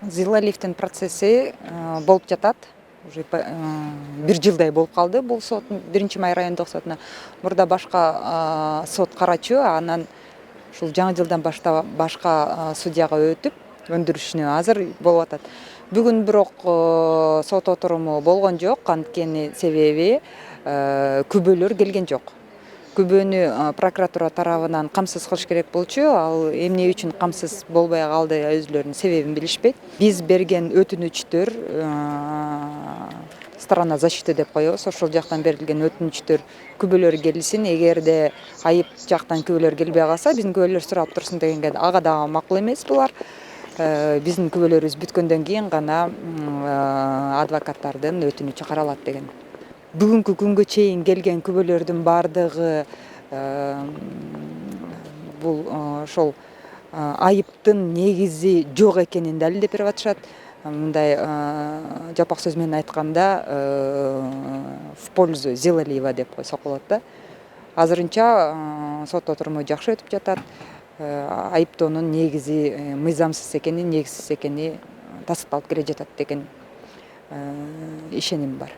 Зилалиевдин процесси болуп жатат. Уже 1 жылдай болуп калды бул соттун 1-Май райондук сотуна. Мурда башка сот карачу, анан ушул жаңы жылдан баштап башка судьяга өтүп өндүрүшүнө азыр болуп атат. Бүгүн бирок сот отуруму болгон жок, анткени себеби күбөлөр келген жок. Күбөнү прокуратура тарабынан камсыз кылыш керек болчу, ал эмне үчүн камсыз болбой калды өзүлөрүнүн себебин билишпейт. Биз берген өтүнүчтөр сторона защиты деп коебуз, ошол жактан берилген өтүнүчтөр күбөлөр келсин, эгерде айып жактан күбөлөр келбей калса, биздин күбөлөр суралып турсун дегенге ага дагы макул эмес булар. Биздин күбөлөрүбүз бүткөндөн кийин гана адвокаттардын өтүнүчү каралат деген. Бүгүнкү күнгө чейин келген күбөлөрдүн бардыгы бул ошол айыптын негизи жок экенин далилдеп берип атышат. Мындай жапак сөз менен айтканда в пользу Зилалиева деп койсок болот да. Азырынча сот отуруму жакшы өтүп жатат. Айыптоонун негизи мыйзамсыз экени, негизсиз экени тастыкталып келе жатат деген ишеним бар.